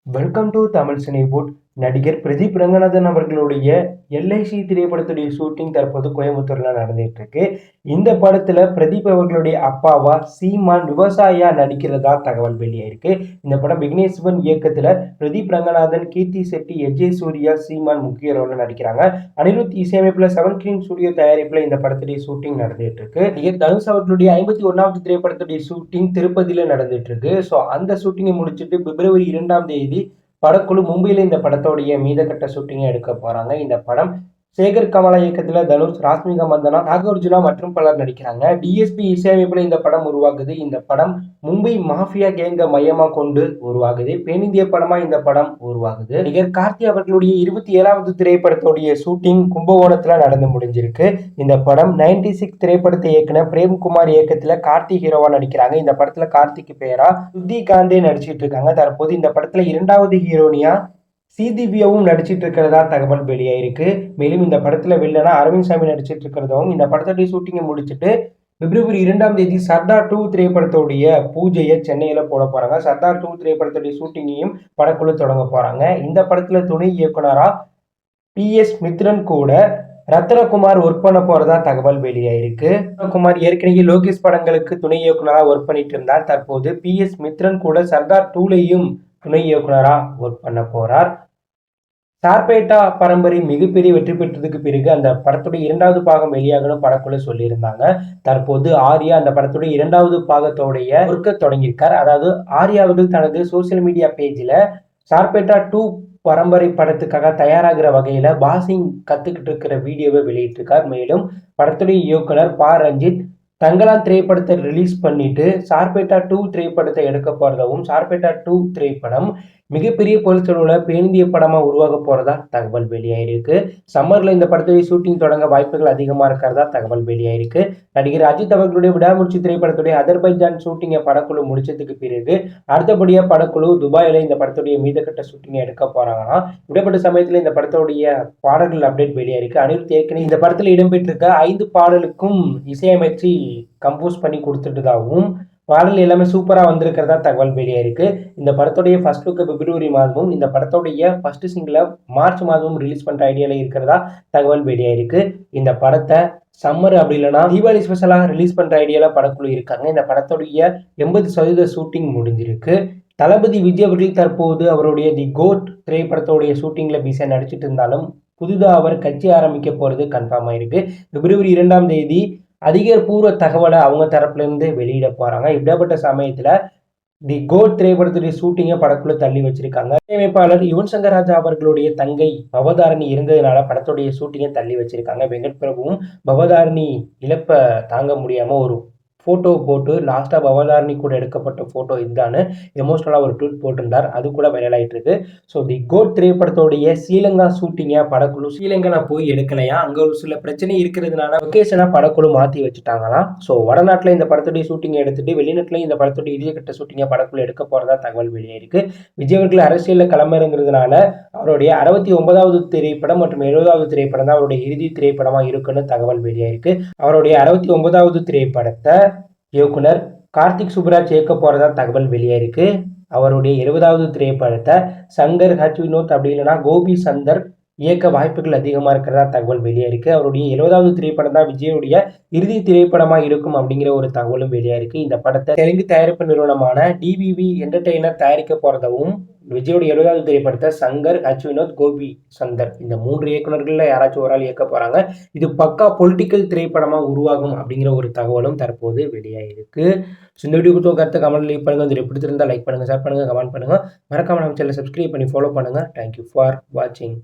Welcome to Tamil Cinewood. நடிகர் பிரதீப் ரங்கநாதன் அவர்களுடைய LIC திரைப்படத்துடைய shooting தற்போது கோயம்புத்தூர்ல நடந்துட்டு இருக்கு. இந்த படத்துல பிரதீப் அவர்களுடைய அப்பாவா சீமான் விவசாயியா நடிக்கிறதா தகவல் வெளியாயிருக்கு. இந்த படம் விக்னேஸ்வரன் இயக்கத்துல பிரதீப் ரங்கநாதன், கீர்த்தி செட்டி, எஜய் சூர்யா, சீமான் முக்கிய ரோல்ல நடிக்கிறாங்க. அனிருத் இசையமைப்புல 7 Screen ஸ்டுடியோ தயாரிப்புல இந்த படத்துடைய ஷூட்டிங் நடந்துட்டு இருக்கு. நடிகர் தனுஷ் அவர்களுடைய 51வது திரைப்படத்துடைய ஷூட்டிங் திருப்பதியில நடந்துட்டு இருக்கு. ஸோ அந்த ஷூட்டிங்கை முடிச்சுட்டு பிப்ரவரி 2ஆம் தேதி படக்குழு மும்பையில இந்த படத்தோடைய மீதக்கட்ட ஷூட்டிங்கை எடுக்க போறாங்க. இந்த படம் சேகர் கமலா இயக்கத்துல தனுஷ், ராஷ்மிகா மந்தனா, நாகார்ஜுனா மற்றும் பலர் நடிக்கிறாங்க. டிஎஸ்பி இசையமைப்புல இந்த படம் உருவாகுது. இந்த படம் மும்பை மாஃபியா கேங்க மையமா கொண்டு உருவாகுது. பெண்ணிந்திய படமா இந்த படம் உருவாகுது. நடிகர் கார்த்தி அவர்களுடைய 27வது திரைப்படத்துடைய ஷூட்டிங் கும்பகோணத்துல நடந்து முடிஞ்சிருக்கு. இந்த படம் 96 திரைப்படத்தை இயக்குன பிரேம்குமார் இயக்கத்துல கார்த்தி ஹீரோவா நடிக்கிறாங்க. இந்த படத்துல கார்த்திக்கு பேரா சுத்தி காந்தே நடிச்சிட்டு இருக்காங்க. தற்போது இந்த படத்துல 2வது ஹீரோனியா ஸ்ரீதிவ்யாவும் நடிச்சிட்டு இருக்கிறதா தகவல் வெளியாயிருக்கு. மேலும் இந்த படத்துல வில்லனா அரவிந்த் சாமி நடிச்சிட்டு இருக்கிறதாவும், இந்த படத்துடைய ஷூட்டிங்கை முடிச்சுட்டு பிப்ரவரி 2ஆம் தேதி சர்தார் 2 திரைப்படத்துடைய பூஜையை சென்னையில போட போறாங்க. சர்தார் 2 திரைப்படத்துடைய ஷூட்டிங்கையும் படக்குழு தொடங்க போறாங்க. இந்த படத்துல துணை இயக்குனரா PS மித்ரன் கூட ரத்னகுமார் ஒர்க் பண்ண போறதா தகவல் வெளியாயிருக்கு. ரத்னகுமார் ஏற்கனவே லோகேஷ் படங்களுக்கு துணை இயக்குனரா ஒர்க் பண்ணிட்டு இருந்தார். தற்போது PS மித்ரன் கூட சர்தார் 2லையும் துணை இயக்குனரா ஒர்க் பண்ண போறார். சார்பேட்டா பரம்பரை மிகப்பெரிய வெற்றி பெற்றதுக்கு பிறகு அந்த படத்துடைய 2வது பாகம் வெளியாகணும் படக்குழு சொல்லியிருந்தாங்க. தற்போது ஆர்யா அந்த படத்துடைய 2வது பாகத்தோடைய ஒர்க்க தொடங்கியிருக்கார். அதாவது ஆர்யா அவர்கள் தனது சோசியல் மீடியா பேஜ்ல சார்பேட்டா 2 பரம்பரை படத்துக்காக தயாராகிற வகையில பாசிங் கத்துக்கிட்டு இருக்கிற வீடியோவை வெளியிட்டிருக்கார். மேலும் படத்துடைய இயக்குனர் ப ரஞ்சித் தங்கலான் திரைப்படத்தை ரிலீஸ் பண்ணிட்டு சார்பேட்டா 2 திரைப்படத்தை எடுக்க போறதாவும், சார்பேட்டா 2 திரைப்படம் மிகப்பெரிய பொருட்செலவுல பேந்திய படமா உருவாக போறதா தகவல் வெளியாயிருக்கு. சம்மர்ல இந்த படத்துடைய ஷூட்டிங் தொடங்க வாய்ப்புகள் அதிகமா இருக்கிறதா தகவல் வெளியாயிருக்கு. நடிகர் அஜித் அவர்களுடைய விடாமுயற்சி திரைப்படத்துடைய அதர்பைஜான் ஷூட்டிங்கை படக்குழு முடிச்சதுக்கு பிறகு அடுத்தபடியா படக்குழு துபாயில இந்த படத்துடைய மீதக்கட்ட ஷூட்டிங்கை எடுக்க போறாங்கன்னா, விடப்பட்ட சமயத்துல இந்த படத்துடைய பாடல்கள் அப்டேட் வெளியாயிருக்கு. அனிருத் ஏற்கனவே இந்த படத்துல இடம்பெற்றிருக்க 5 பாடலுக்கும் இசையமைச்சு கம்போஸ் பண்ணி கொடுத்துட்டதாகவும், பாடல் எல்லாமே சூப்பரா வந்திருக்கிறதா தகவல் வெளியாயிருக்கு. இந்த படத்துடைய ஃபர்ஸ்ட் லுக் பிப்ரவரி மாதமும், இந்த படத்துடைய ஃபர்ஸ்ட் சிங்கிளை மார்ச் மாதமும் ரிலீஸ் பண்ற ஐடியால இருக்கிறதா தகவல் வெளியாயிருக்கு. இந்த படத்தை சம்மர் அப்படி இல்லைன்னா தீபாவளி ஸ்பெஷலாக ரிலீஸ் பண்ற ஐடியால படக்குழு இருக்காங்க. இந்த படத்துடைய 80% ஷூட்டிங் முடிஞ்சிருக்கு. தளபதி விஜய் அவர்கள் தற்போது அவருடைய தி கோட் திரைப்படத்துடைய ஷூட்டிங்ல பிஸியா நடிச்சிட்டு இருந்தாலும், புதிதா அவர் கட்சி ஆரம்பிக்க போறது கன்ஃபார்ம் ஆயிருக்கு. பிப்ரவரி 2ஆம் தேதி அதிகாரப்பூர்வ தகவலை அவங்க தரப்புல இருந்து வெளியிட போறாங்க. இப்படிப்பட்ட சமயத்துல தி கோட் திரைப்படத்துடைய ஷூட்டிங்கை படக்குழு தள்ளி வச்சிருக்காங்க. இசையமைப்பாளர் யுவன் சங்கர் ராஜா அவர்களுடைய தங்கை பவதாரணி இருந்ததுனால படத்துடைய ஷூட்டிங்கை தள்ளி வச்சிருக்காங்க. வெங்கட் பிரபுவும் பவதாரணி இழப்ப தாங்க முடியாம ஒரு போட்டோ போட்டு லாஸ்டா பவதாரணி கூட எடுக்கப்பட்ட போட்டோ இதுதான்னு எமோஷனலா ஒரு ட்வீட் போட்டிருந்தார். அது கூட வைரல் ஆயிட்டு இருக்கு. ஸோ தி கோட் திரைப்படத்தோடைய ஸ்ரீலங்கா ஷூட்டிங்கை படக்குழு ஸ்ரீலங்கா போய் எடுக்கலையா, அங்க ஒரு சில பிரச்சனை இருக்கிறதுனால லொகேஷனை படக்குழு மாத்தி வச்சுட்டாங்களாம். ஸோ வடநாட்டுல இந்த படத்துடைய ஷூட்டிங்கை எடுத்துட்டு வெளிநாட்டுல இந்த படத்துடைய இறுதிக்கட்ட ஷூட்டிங்கை படக்குழு எடுக்க போறதா தகவல் வெளியாயிருக்கு. விஜய் அவர்கள் அரசியல்ல களமிறங்கிறதுனால அவருடைய 69வது திரைப்படம் மற்றும் 70வது திரைப்படம் தான் அவருடைய இறுதி திரைப்படமா இருக்குன்னு தகவல் வெளியாயிருக்கு. அவருடைய 69வது திரைப்படத்தை இயக்குனர் கார்த்திக் சுப்ராஜ் இயக்க போறதா தகவல் வெளியாயிருக்கு. அவருடைய 70வது திரைப்படத்தை சங்கர் வினோத் அப்படி இல்லைன்னா கோபி சந்தர் இயக்க வாய்ப்புகள் அதிகமா இருக்கிறதா தகவல் வெளியாயிருக்கு. அவருடைய 70வது திரைப்படம் தான் விஜயுடைய இறுதி திரைப்படமா இருக்கும் அப்படிங்கிற ஒரு தகவலும் வெளியாயிருக்கு. இந்த படத்தை தெலுங்கு தயாரிப்பு நிறுவனமான டிவிவி என்டர்டெய்னர் தயாரிக்க போறதாவும், விஜயோட 70வது திரைப்படத்தை சங்கர், வினோத், கோபி சந்தர் இந்த 3 இயக்குநர்கள்ல யாராச்சும் ஒரு ஆள் இயக்க போறாங்க. இது பக்கா பொலிட்டிக்கல் திரைப்படமா உருவாகும் அப்படிங்கிற ஒரு தகவலும் தற்போது வெளியாயிருக்கு. இந்த வீடியோ கொடுத்த கருத்தை கமெண்ட் லீவ் பண்ணுங்க. இது பிடிச்சிருந்தா லைக் பண்ணுங்க, ஷேர் பண்ணுங்க, கமெண்ட் பண்ணுங்க. மறக்காம நம்ம சேனலை சப்ஸ்கிரைப் பண்ணி ஃபாலோ பண்ணுங்க. தேங்க்யூ ஃபார் வாட்சிங்.